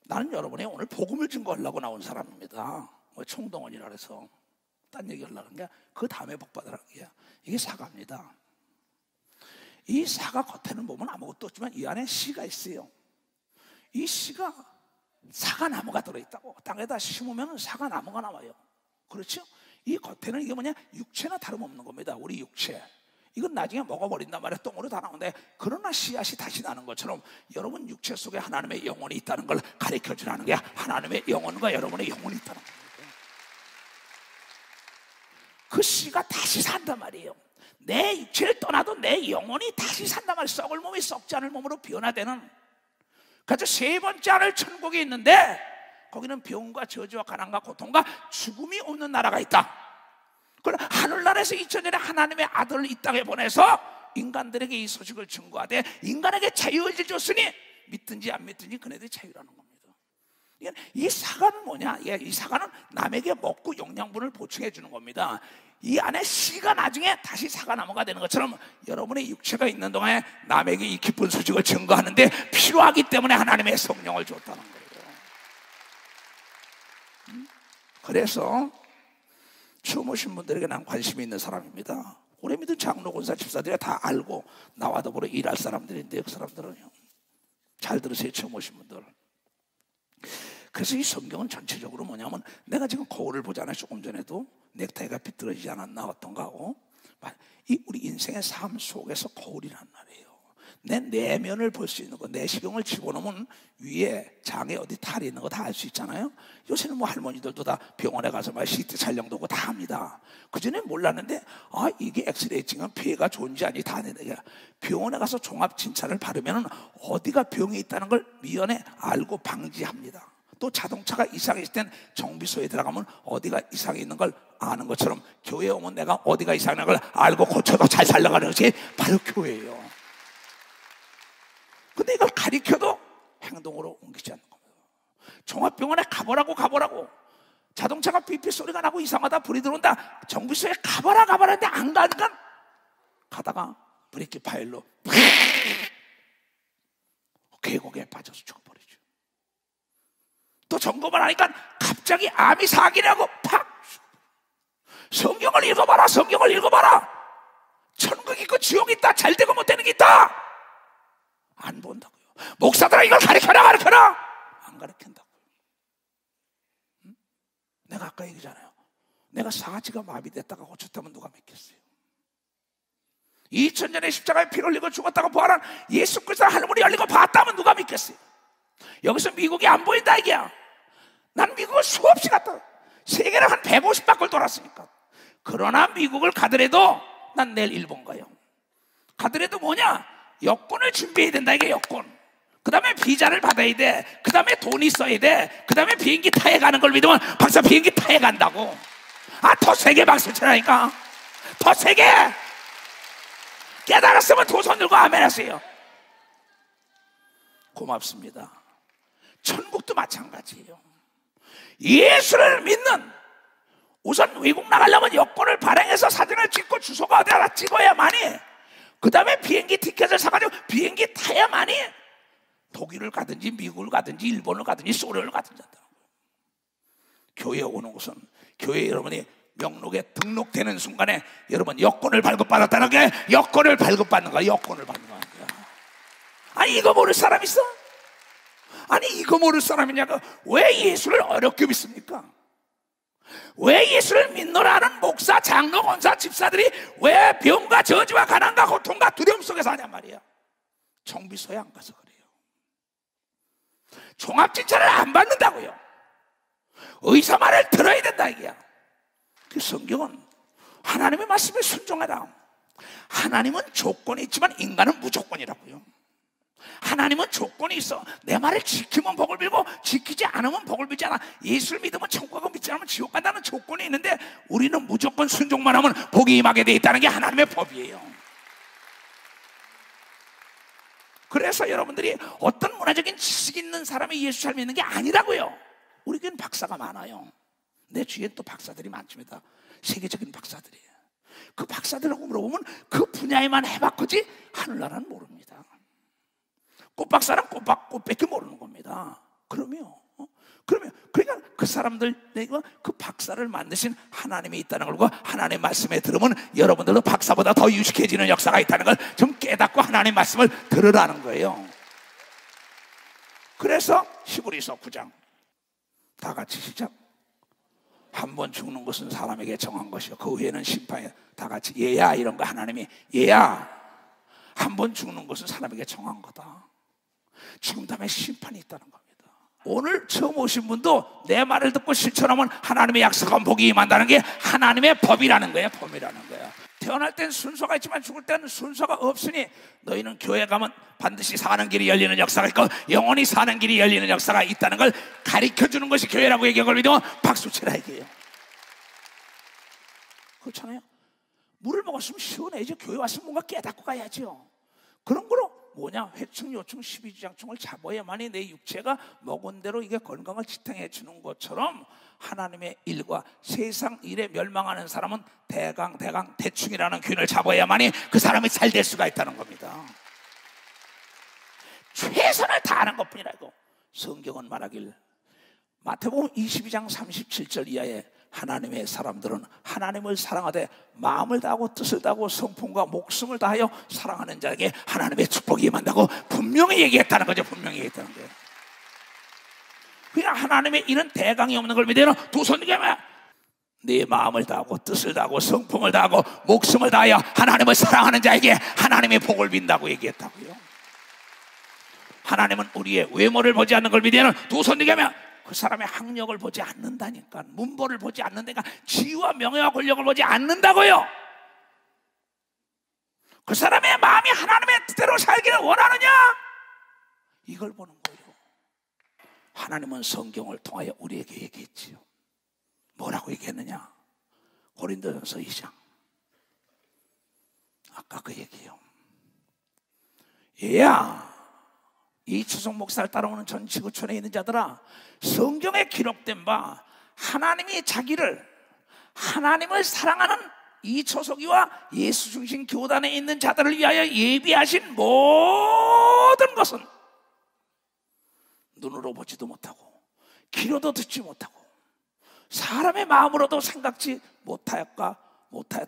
나는 여러분이 오늘 복음을 증거하려고 나온 사람입니다. 뭐 총동원이라 해서 딴 얘기 하려는 게 그 다음에 복 받으라는 게 이게 사과입니다. 이 사과 겉에는 보면 아무것도 없지만 이 안에 씨가 있어요. 이 씨가 사과나무가 들어있다고. 땅에다 심으면 사과나무가 나와요. 그렇죠? 이 겉에는 이게 뭐냐? 육체나 다름없는 겁니다. 우리 육체. 이건 나중에 먹어버린단 말이에요. 똥으로 다 나오는데, 그러나 씨앗이 다시 나는 것처럼 여러분 육체 속에 하나님의 영혼이 있다는 걸 가르쳐주라는 게, 하나님의 영혼과 여러분의 영혼이 있다는 겁니다. 그 씨가 다시 산단 말이에요. 내 육체를 떠나도 내 영혼이 다시 산단 말이에요. 썩을 몸이 썩지 않을 몸으로 변화되는. 그래서 세 번째 하늘 천국이 있는데, 거기는 병과 저주와 가난과 고통과 죽음이 없는 나라가 있다. 그럼 하늘나라에서 2000년에 하나님의 아들을 이 땅에 보내서 인간들에게 이 소식을 증거하되 인간에게 자유의지를 줬으니 믿든지 안 믿든지 그네들이 자유라는 겁니다. 이 사과는 뭐냐? 이 사과는 남에게 먹고 영양분을 보충해 주는 겁니다. 이 안에 씨가 나중에 다시 사과나무가 되는 것처럼 여러분의 육체가 있는 동안에 남에게 이 기쁜 소식을 증거하는데 필요하기 때문에 하나님의 성령을 줬다는 거예요. 그래서 처음 오신 분들에게 난 관심이 있는 사람입니다. 오래 믿은 장로, 권사, 집사들이 다 알고 나와 더불어 일할 사람들인데, 그 사람들은요, 잘 들으세요. 처음 오신 분들. 그래서 이 성경은 전체적으로 뭐냐면, 내가 지금 거울을 보잖아요. 조금 전에도 넥타이가 비뚤어지지 않았나 어떤가 하고, 이 우리 인생의 삶 속에서 거울이란 말이에요. 내 내면을 볼 수 있는 거, 내시경을 집어넣으면 위에 장에 어디 탈이 있는 거 다 알 수 있잖아요. 요새는 뭐 할머니들도 다 병원에 가서 막 CT 촬영도 하고 다 합니다. 그전에 몰랐는데, 이게 엑스레이 찍으면 폐가 좋은지 아닌지 다 아는데, 병원에 가서 종합 진찰을 받으면 어디가 병이 있다는 걸 미연에 알고 방지합니다. 또 자동차가 이상했을 땐 정비소에 들어가면 어디가 이상이 있는 걸 아는 것처럼, 교회에 오면 내가 어디가 이상한 걸 알고 고쳐서 잘 살려가는 것이 바로 교회예요. 근데 이걸 가리켜도 행동으로 옮기지 않는 겁니다. 종합병원에 가보라고. 자동차가 삐삐 소리가 나고 이상하다, 불이 들어온다, 정비소에 가봐라 했는데 안 가니까 가다가 브레이크 파일로 계곡에 빠져서 죽어버리죠. 또 점검을 하니까 갑자기 암이 사기라고 팍! 성경을 읽어봐라. 천국이 있고 지옥이 있다. 잘 되고 못 되는 게 있다. 안 본다고요. 목사들아, 이걸 가르쳐라. 안 가르친다고요. 내가 아까 얘기잖아요. 내가 사지가 마비됐다가 고쳤다면 누가 믿겠어요? 2000년에 십자가에 피 흘리고 죽었다가 부활한 예수 그리스도 하늘문이 열리고 봤다면 누가 믿겠어요? 여기서 미국이 안 보인다 이게야. 난 미국을 수없이 갔다, 세계를 한 150바퀴를 돌았으니까. 그러나 미국을 가더라도 난 내일 일본 가요. 가더라도 뭐냐? 여권을 준비해야 된다. 이게 여권. 그 다음에 비자를 받아야 돼. 그 다음에 돈이 있어야 돼. 그 다음에 비행기 타에 가는 걸 믿으면 박사 비행기 타에 간다고. 더 세게 박수 치라니까. 더 세게. 깨달았으면 두 손 들고 아멘 하세요. 고맙습니다. 천국도 마찬가지예요. 예수를 믿는, 우선 외국 나가려면 여권을 발행해서 사진을 찍고 주소가 어디다 찍어야만이, 그 다음에 비행기 티켓을 사가지고 비행기 타야만이 독일을 가든지 미국을 가든지 일본을 가든지 소련을 가든지 한다는 거예요. 교회에 오는 것은, 교회에 여러분이 명록에 등록되는 순간에 여러분 여권을 발급받았다는 게, 여권을 발급받는 거야. 여권을 받는 거야. 아니 이거 모를 사람 있어? 아니 이거 모를 사람이냐고. 왜 예수를 어렵게 믿습니까? 왜 예수를 믿노라는 목사, 장로, 권사, 집사들이 왜 병과 저주와 가난과 고통과 두려움 속에서 하냔 말이야. 정비소에 안 가서 그래요. 종합진찰을 안 받는다고요. 의사 말을 들어야 된다 이게야. 그 성경은 하나님의 말씀에 순종하라. 하나님은 조건이 있지만 인간은 무조건이라고요. 하나님은 조건이 있어. 내 말을 지키면 복을 빌고 지키지 않으면 복을 빌지 않아. 예수를 믿으면 천국 가고 믿지 않으면 지옥 간다는 조건이 있는데, 우리는 무조건 순종만 하면 복이 임하게 돼 있다는 게 하나님의 법이에요. 그래서 여러분들이 어떤 문화적인 지식 있는 사람이 예수 잘 믿는 게 아니라고요. 우리 교회는 박사가 많아요. 내 주위엔 또 박사들이 많습니다. 세계적인 박사들이에요. 그 박사들하고 물어보면 그 분야에만 해봤거지 하늘나라는 모릅니다. 꽃박사는 꽃밖에 모르는 겁니다. 그러니까 그 사람들, 그 박사를 만드신 하나님이 있다는 걸, 하나님의 말씀에 들으면 여러분들도 박사보다 더 유식해지는 역사가 있다는 걸 좀 깨닫고 하나님의 말씀을 들으라는 거예요. 그래서 히브리서 9장 다 같이 시작. 한 번 죽는 것은 사람에게 정한 것이요 그 후에는 심판이야. 다 같이. 얘야, 이런 거 하나님이, 얘야, 한 번 죽는 것은 사람에게 정한 거다. 죽은 다음에 심판이 있다는 겁니다. 오늘 처음 오신 분도 내 말을 듣고 실천하면 하나님의 약속한 복이 임한다는 게 하나님의 법이라는 거예요. 법이라는 거예요. 태어날 땐 순서가 있지만 죽을 때는 순서가 없으니 너희는 교회 가면 반드시 사는 길이 열리는 역사가 있고 영원히 사는 길이 열리는 역사가 있다는 걸 가르쳐주는 것이 교회라고 얘기한 걸 믿으면 박수 치라 이게요. 그렇잖아요. 물을 먹었으면 시원해야죠. 교회 왔으면 뭔가 깨닫고 가야죠. 그런 거로 뭐냐, 회충, 요충, 십이지장충을 잡아야만이 내 육체가 먹은 대로 이게 건강을 지탱해 주는 것처럼 하나님의 일과 세상 일에 멸망하는 사람은 대강 대충이라는 균을 잡아야만이 그 사람이 잘 될 수가 있다는 겁니다. 최선을 다하는 것뿐이라고 성경은 말하길, 마태복음 22장 37절 이하에 하나님의 사람들은 하나님을 사랑하되 마음을 다하고 뜻을 다하고 성품과 목숨을 다하여 사랑하는 자에게 하나님의 축복이 임한다고 분명히 얘기했다는 거죠. 분명히 얘기했다는 거예요. 그냥 하나님의 이런 대강이 없는 걸 믿으면 두 손 들게 네 마음을 다하고 뜻을 다하고 성품을 다하고 목숨을 다하여 하나님을 사랑하는 자에게 하나님의 복을 빈다고 얘기했다고요. 하나님은 우리의 외모를 보지 않는 걸 믿으면 두 손 들게 그 사람의 학력을 보지 않는다니까, 문벌을 보지 않는다니까, 지위와 명예와 권력을 보지 않는다고요. 그 사람의 마음이 하나님의 뜻대로 살기를 원하느냐, 이걸 보는 거예요. 하나님은 성경을 통하여 우리에게 얘기했지요. 뭐라고 얘기했느냐? 고린도전서 2장 아까 그 얘기요. 얘야, 이 추석 목사를 따라오는 전 지구촌에 있는 자들아, 성경에 기록된 바 하나님이 자기를, 하나님을 사랑하는 이 초속이와 예수 중심 교단에 있는 자들을 위하여 예비하신 모든 것은 눈으로 보지도 못하고 귀로도 듣지 못하고 사람의 마음으로도 생각지 못하였다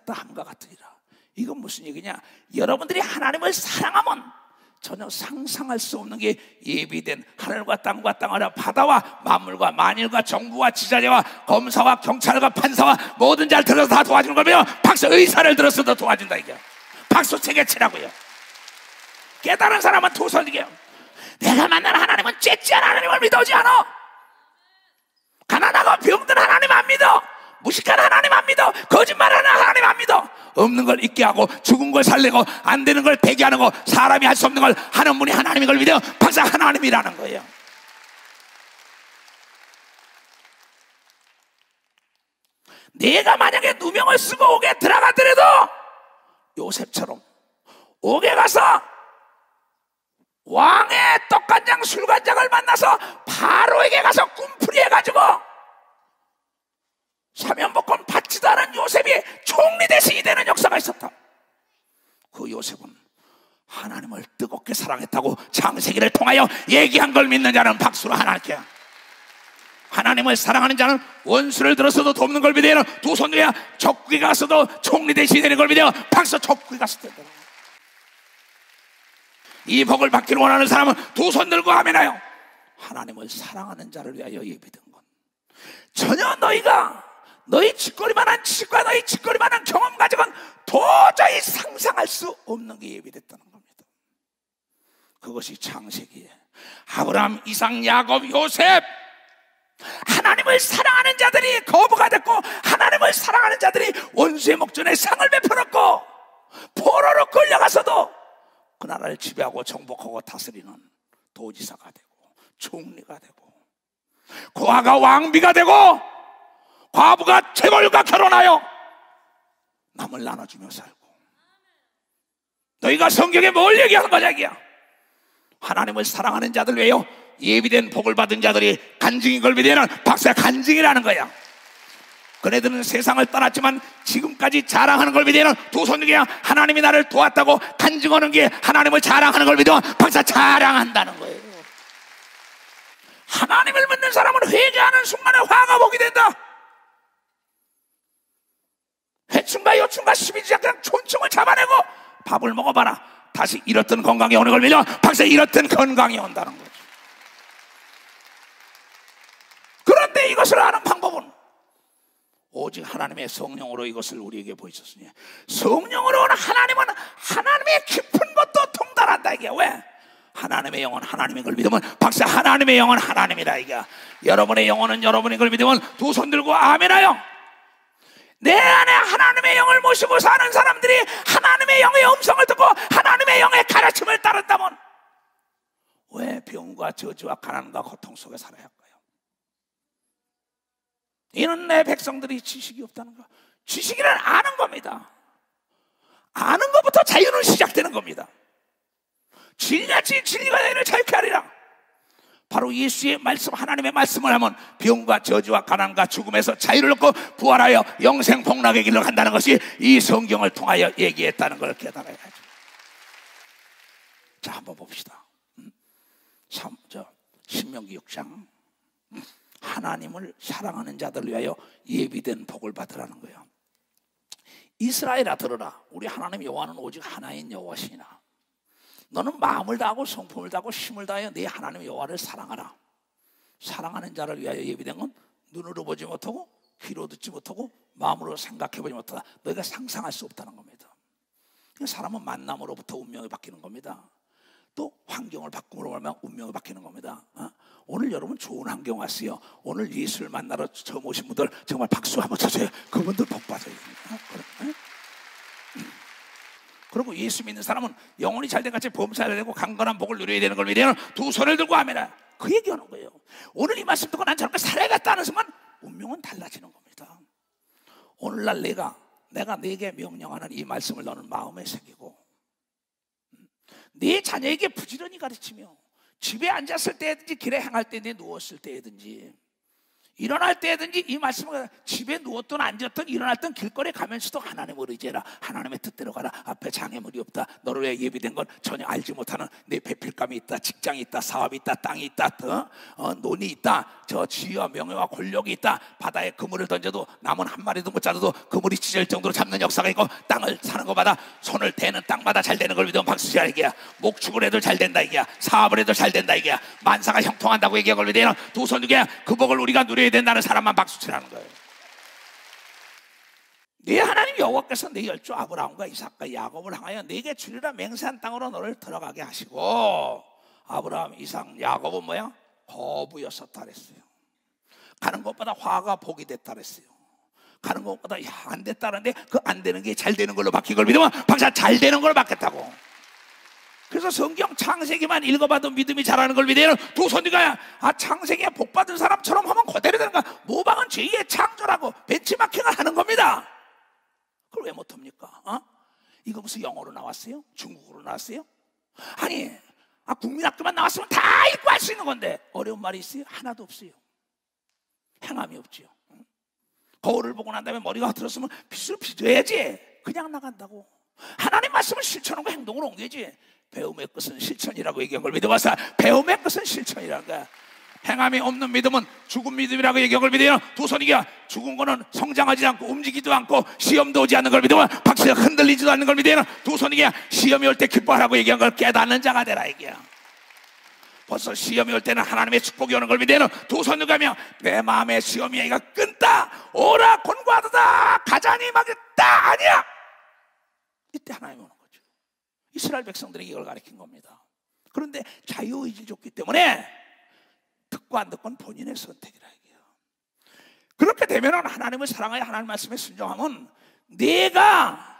함과 같으리라. 이건 무슨 얘기냐? 여러분들이 하나님을 사랑하면 전혀 상상할 수 없는 게 예비된 하늘과 땅과 땅 아래 바다와 만물과 만일과 정부와 지자체와 검사와 경찰과 판사와 모든 자를 들어서 다 도와주는 거면 박수, 의사를 들어서도 도와준다 이게. 박수 세게 치라고요. 깨달은 사람은 두 손 들게요. 내가 만난 하나님은 쬐찌한 하나님을 믿어오지 않아. 가난하고 병든 하나님 안 믿어. 무식한 하나님 안 믿어. 거짓말하는 하나님 안 믿어. 없는 걸 있게 하고 죽은 걸 살리고 안 되는 걸 되게 하는 거, 사람이 할 수 없는 걸 하는 분이 하나님인 걸 믿어. 박사 하나님이라는 거예요. 내가 만약에 누명을 쓰고 옥에 들어가더라도 요셉처럼 옥에 가서 왕의 떡간장 술간장을 만나서 바로에게 가서 꿈풀이 해가지고 사면복권 받지도 않은 요셉이 총리 대신이 되는 역사가 있었다. 그 요셉은 하나님을 뜨겁게 사랑했다고 창세기를 통하여 얘기한 걸 믿는 자는 박수로 하나님께. 하나님을 사랑하는 자는 원수를 들어서도 돕는 걸 믿어요. 두 손 들어야 적국에 가서도 총리 대신이 되는 걸 믿어요. 박수. 적국에 갔을 때 이 복을 받기를 원하는 사람은 두 손 들고 아멘하여. 하나님을 사랑하는 자를 위하여 예비된 건 전혀 너희가 너희 짓거리만한 지식과 너희 짓거리만한 경험 가지고는 도저히 상상할 수 없는 게 예비됐다는 겁니다. 그것이 창세기에 아브라함, 이삭, 야곱, 요셉, 하나님을 사랑하는 자들이 거부가 됐고 하나님을 사랑하는 자들이 원수의 목전에 상을 베풀었고 포로로 끌려가서도 그 나라를 지배하고 정복하고 다스리는 도지사가 되고 총리가 되고 고아가 왕비가 되고 과부가 재벌과 결혼하여 남을 나눠주며 살고. 너희가 성경에 뭘 얘기하는 거냐 이게야. 하나님을 사랑하는 자들 외에요 예비된 복을 받은 자들이 간증인 걸 믿으면 박수야. 간증이라는 거야. 그네들은 세상을 떠났지만 지금까지 자랑하는 걸 믿으면 두 손 들게 하나님이 나를 도왔다고 간증하는 게 하나님을 자랑하는 걸 믿으면 박수. 자랑한다는 거예요. 하나님을 믿는 사람은 회개하는 순간에 화가 복이 된다. 회충과 여충과 십이지가 그냥 촌충을 잡아내고 밥을 먹어봐라. 다시 잃었던 건강이 오는 걸 믿으면 박사에 잃었던 건강이 온다는 거죠. 그런데 이것을 아는 방법은 오직 하나님의 성령으로 이것을 우리에게 보이셨으니, 성령으로 오는 하나님은 하나님의 깊은 것도 통달한다 이게. 왜? 하나님의 영은 하나님인 걸 믿으면 박사 하나님의 영은 하나님이라 이게. 여러분의 영혼은 여러분인 걸 믿으면 두 손 들고 아멘하여. 내 안에 하나님의 영을 모시고 사는 사람들이 하나님의 영의 음성을 듣고 하나님의 영의 가르침을 따른다면 왜 병과 저주와 가난과 고통 속에 살아야 할까요? 이는 내 백성들이 지식이 없다는 거. 지식이란 아는 겁니다. 아는 것부터 자유는 시작되는 겁니다. 진리같이 진리가 너희를 자유케 하리라. 바로 예수의 말씀, 하나님의 말씀을 하면 병과 저주와 가난과 죽음에서 자유를 얻고 부활하여 영생 복락의 길로 간다는 것이 이 성경을 통하여 얘기했다는 걸 깨달아야죠. 자, 한번 봅시다. 신명기 6장. 하나님을 사랑하는 자들을 위하여 예비된 복을 받으라는 거예요. 이스라엘아 들으라. 우리 하나님 여호와는 오직 하나인 여호와시니라. 너는 마음을 다하고 성품을 다하고 힘을 다하여 네 하나님 여호와를 사랑하라. 사랑하는 자를 위하여 예비된 건 눈으로 보지 못하고 귀로 듣지 못하고 마음으로 생각해보지 못하다. 너희가 상상할 수 없다는 겁니다. 사람은 만남으로부터 운명이 바뀌는 겁니다. 또 환경을 바꿈으로 말하면 운명이 바뀌는 겁니다. 오늘 여러분 좋은 환경 왔어요. 오늘 예수를 만나러 처음 오신 분들 정말 박수 한번 쳐줘요. 그분들 복 받아요. 그리고 예수 믿는 사람은 영혼이 잘된 같이 범사를 되고 강건한 복을 누려야 되는 걸 믿으면 두 손을 들고 아멘하. 그 얘기하는 거예요. 오늘 이 말씀 듣고 난 저렇게 살아야겠다 하는 순간 운명은 달라지는 겁니다. 오늘날 내가 네게 명령하는 이 말씀을 너는 마음에 새기고 네 자녀에게 부지런히 가르치며 집에 앉았을 때든지 길에 행할 때든지 누웠을 때든지 일어날 때든지 이 말씀을 집에 누웠든 앉았든 일어났든 길거리에 가면서도 하나님을 의지해라. 하나님의 뜻대로 가라. 앞에 장애물이 없다. 너를 위해 예비된 건 전혀 알지 못하는 내 배필감이 있다. 직장이 있다. 사업이 있다. 땅이 있다. 논이 있다. 저 지위와 명예와 권력이 있다. 바다에 그물을 던져도 남은 한 마리도 못 잡아도 그물이 찢을 정도로 잡는 역사가 있고 땅을 사는 것마다 손을 대는 땅마다 잘 되는 걸 믿으면 박수치라 이게야. 목축을 해도 잘 된다 이게야. 사업을 해도 잘 된다 이게야. 만사가 형통한다고 얘기한 걸 믿으면 두 손 두개야. 그 복을 우리가 누려야 된다는 사람만 박수치라는 거예요. 네 하나님 여호와께서 네 열조 아브라함과 이삭과 야곱을 향하여 네게 주리라 맹세한 땅으로 너를 들어가게 하시고, 아브라함, 이삭, 야곱은 뭐야? 거부였었다 그랬어요. 가는 것보다 화가 복이 됐다 그랬어요. 가는 것보다 안 됐다는데 그 안 되는 게 잘 되는 걸로 바뀐 걸 믿으면 박사 잘 되는 걸로 바뀌었다고. 그래서 성경 창세기만 읽어봐도 믿음이 자라는 걸 믿으면 두 손이가 창세기에 복 받은 사람처럼 하면 그대로 되는 거야. 모방은 제2의 창조라고 벤치마킹을 하는 겁니다. 그걸 왜 못합니까? 이거 무슨 영어로 나왔어요? 중국어로 나왔어요? 아니 국민학교만 나왔으면 다 읽고 할 수 있는 건데 어려운 말이 있어요? 하나도 없어요. 행함이 없지요. 거울을 보고 난 다음에 머리가 들었으면 빗으로 빗어야지. 그냥 나간다고. 하나님 말씀을 실천하고 행동으로 옮겨야지. 배움의 것은 실천이라고 얘기한 걸 믿어봐서 배움의 것은 실천이라는 거야. 행함이 없는 믿음은 죽은 믿음이라고 얘기한 걸 믿으면 두 손이야. 죽은 거는 성장하지 않고 움직이지도 않고 시험도 오지 않는 걸 믿으면 박수가 흔들리지도 않는 걸 믿으면 두 손이야. 시험이 올 때 기뻐하라고 얘기한 걸 깨닫는 자가 되라 얘기야. 벌써 시험이 올 때는 하나님의 축복이 오는 걸 믿으면 두 손을 가며 내 마음의 시험이 이가 끈다. 오라 곤고하다. 가자니 막겠다. 아니야. 이때 하나님 오는 거죠. 이스라엘 백성들에게 이걸 가르친 겁니다. 그런데 자유의지 줬기 때문에 듣고 안 듣고는 본인의 선택이라 얘기해요. 그렇게 되면 하나님을 사랑하여 하나님 말씀에 순종하면 내가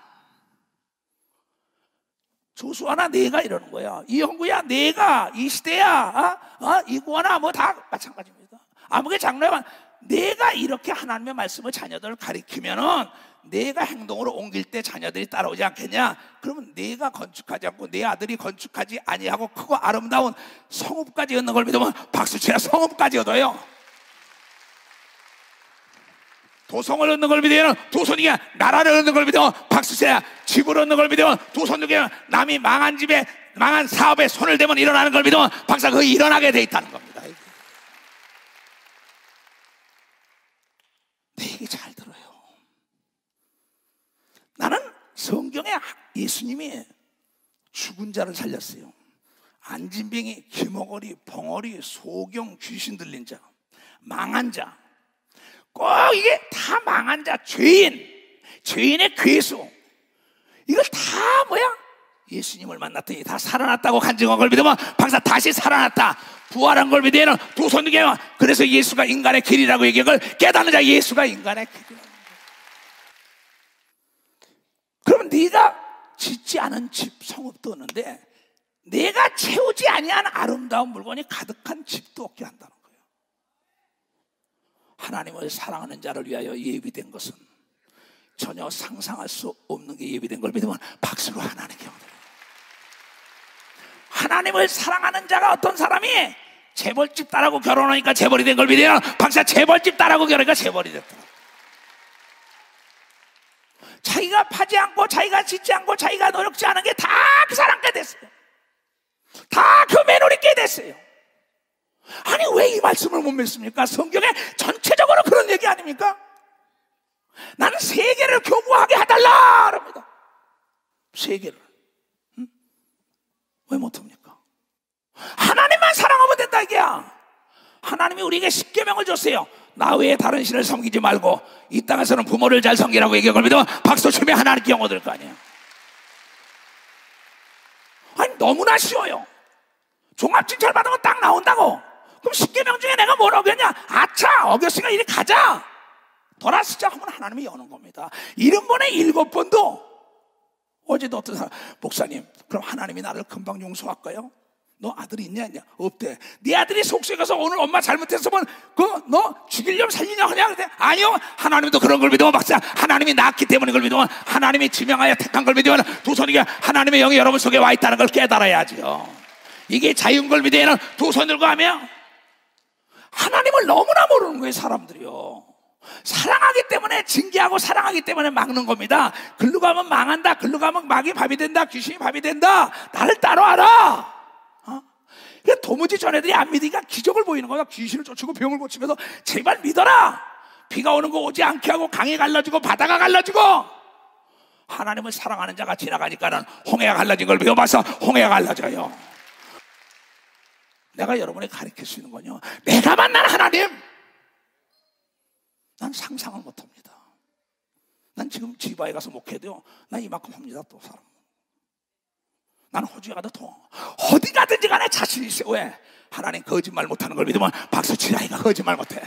조수아나 내가 이러는 거야. 이 형구야 내가 이 시대야 이구아나 뭐 다 마찬가지입니다. 아무개 장로야만 내가 이렇게 하나님의 말씀을 자녀들을 가리키면은 내가 행동으로 옮길 때 자녀들이 따라오지 않겠냐? 그러면 내가 건축하지 않고 내 아들이 건축하지 아니하고 크고 아름다운 성읍까지 얻는 걸 믿으면 박수치라. 성읍까지 얻어요. 도성을 얻는 걸 믿으면 두 손이야. 나라를 얻는 걸 믿으면 박수치라. 집을 얻는 걸 믿으면 두 손 두개야. 남이 망한 집에 망한 사업에 손을 대면 일어나는 걸 믿으면 박사 그거 일어나게 돼 있다는 겁니다. 예수님이 죽은 자를 살렸어요. 안진뱅이, 기머거리, 벙어리, 소경, 귀신 들린 자, 망한 자, 꼭 이게 다 망한 자, 죄인의 괴수, 이걸 다 뭐야? 예수님을 만났더니 다 살아났다고 간증한 걸 믿으면 박사 다시 살아났다, 부활한 걸 믿으면 두 손 들게. 그래서 예수가 인간의 길이라고 얘기한 걸 깨닫는 자, 예수가 인간의 길이라는 거야. 그러면 네가 짓지 않은 집, 성읍도 없는데 내가 채우지 아니한 아름다운 물건이 가득한 집도 없게 한다는 거예요. 하나님을 사랑하는 자를 위하여 예비된 것은 전혀 상상할 수 없는 게 예비된 걸 믿으면 박수로 하나님께 드려요. 하나님을 사랑하는 자가 어떤 사람이 재벌집 딸하고 결혼하니까 재벌이 된 걸 믿으면 박사 재벌집 딸하고 결혼하니까 재벌이 됐다. 자기가 파지 않고 자기가 짓지 않고 자기가 노력지 않은 게 다 그 사람께 됐어요. 다 그 며느리께 됐어요. 아니 왜 이 말씀을 못 믿습니까? 성경에 전체적으로 그런 얘기 아닙니까? 나는 세계를 교구하게 해달라 그럽니다. 세계를 왜 못합니까? 하나님만 사랑하면 된다 이게야. 하나님이 우리에게 십계명을 줬어요. 나 외에 다른 신을 섬기지 말고 이 땅에서는 부모를 잘 섬기라고 얘기한 걸 믿으면 박수 치며 하나님께 영어 들 거 아니에요. 아니 너무나 쉬워요. 종합진찰 받은 거 딱 나온다고. 그럼 십계명 중에 내가 뭘 어겼냐? 아차 어겼으니까 이리 가자. 돌아서자 하면 하나님이 여는 겁니다. 70번에 7번도. 어제도 어떤 사람, 목사님 그럼 하나님이 나를 금방 용서할까요? 너 아들이 있냐? 없대. 네 아들이 속속에 가서 오늘 엄마 잘못했으면 너 죽이려면 살리냐 하냐? 그래. 아니요, 하나님도 그런 걸 믿으면 박사 하나님이 낳았기 때문에 그걸 믿으면 하나님이 지명하여 택한 걸 믿으면 두 손이게 하나님의 영이 여러분 속에 와 있다는 걸 깨달아야죠. 이게 자유인 걸 믿으면 두 손 들고 하면 하나님을 너무나 모르는 거예요. 사람들이요, 사랑하기 때문에 징계하고 사랑하기 때문에 막는 겁니다. 글로 가면 망한다, 글로 가면 막이 밥이 된다, 귀신이 밥이 된다, 나를 따라와라. 도무지 전애들이 안 믿으니까 기적을 보이는 거야. 귀신을 쫓고 병을 고치면서 제발 믿어라. 비가 오는 거 오지 않게 하고 강이 갈라지고 바다가 갈라지고. 하나님을 사랑하는 자가 지나가니까는 홍해가 갈라진 걸 배워봐서 홍해가 갈라져요. 내가 여러분에게 가르칠 수 있는 건요, 내가 만난 하나님 난 상상을 못합니다. 난 지금 지바에 가서 목회도요, 난 이만큼 합니다. 또 사람 나는 호주에 가도 어디 가든지 간에 자신이 있어요. 왜? 하나님 거짓말 못하는 걸 믿으면 박수치라. 이가 거짓말 못해.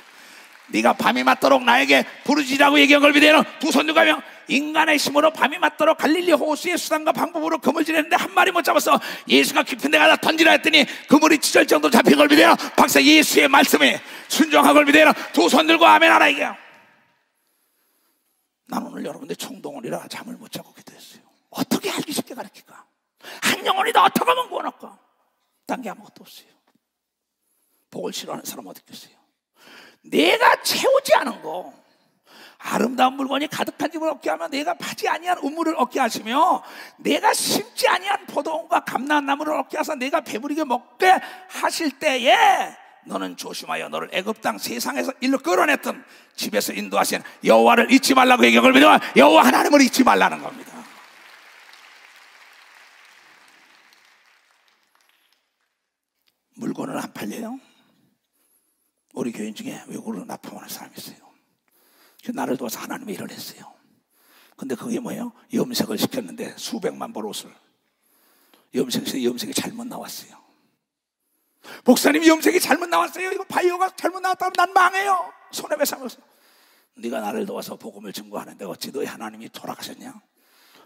네가 밤이 맞도록 나에게 부르짖으라고 얘기한 걸 믿으면 두 손 들고 가면 인간의 힘으로 밤이 맞도록 갈릴리 호수의 수단과 방법으로 그물질 했는데 한 마리 못 잡았어. 예수가 깊은 데 가다 던지라 했더니 그물이 찢을 정도로 잡힌 걸 믿으면 박사 예수의 말씀에 순종한 걸 믿으면 두 손 들고 아멘 하라 이게요. 난 오늘 여러분들 총동원이라 잠을 못 자고 기도했어요. 어떻게 알기 쉽게 가르칠까? 한 영혼이다 어떻게 하면 구원할까? 딴 게 아무것도 없어요. 복을 싫어하는 사람 어디 있겠어요? 내가 채우지 않은 거, 아름다운 물건이 가득한 집을 얻게 하면 내가 파지 아니한 우물을 얻게 하시며 내가 심지 아니한 포도원과 감람나무를 얻게 하셔서 내가 배부르게 먹게 하실 때에 너는 조심하여 너를 애굽 땅 세상에서 일로 끌어냈던 집에서 인도하신 여호와를 잊지 말라고 얘기를 믿어. 여호와 하나님을 잊지 말라는 겁니다. 물건을 안 팔려요? 우리 교인 중에 외국으로 납품하는 사람이 있어요. 나를 도와서 하나님이 일을 했어요. 근데 그게 뭐예요? 염색을 시켰는데 수백만 벌 옷을 염색이 잘못 나왔어요. 목사님 염색이 잘못 나왔어요. 이거 바이오가 잘못 나왔다면 난 망해요. 손해배상을. 네가 나를 도와서 복음을 증거하는데 어찌 너희 하나님이 돌아가셨냐?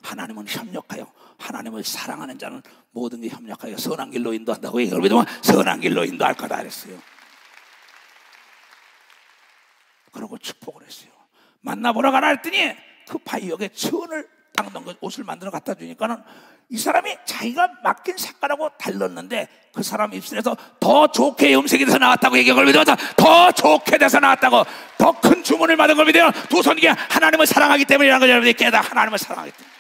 하나님은 협력하여 하나님을 사랑하는 자는 모든 게 협력하여 선한 길로 인도한다고 얘기를 믿으면 선한 길로 인도할 거다 그랬어요. 그러고 축복을 했어요. 만나보러 가라 했더니 그 바위역에 천을 딱 넣은 옷을 만들어 갖다 주니까는 이 사람이 자기가 맡긴 색깔하고 달랐는데 그 사람 입술에서 더 좋게 염색이 돼서 나왔다고 얘기를 믿으면서 더 좋게 돼서 나왔다고 더 큰 주문을 받은 걸 믿어요. 두 손이 하나님을 사랑하기 때문이라는 걸 여러분이 깨닫. 하나님을 사랑하기 때문에.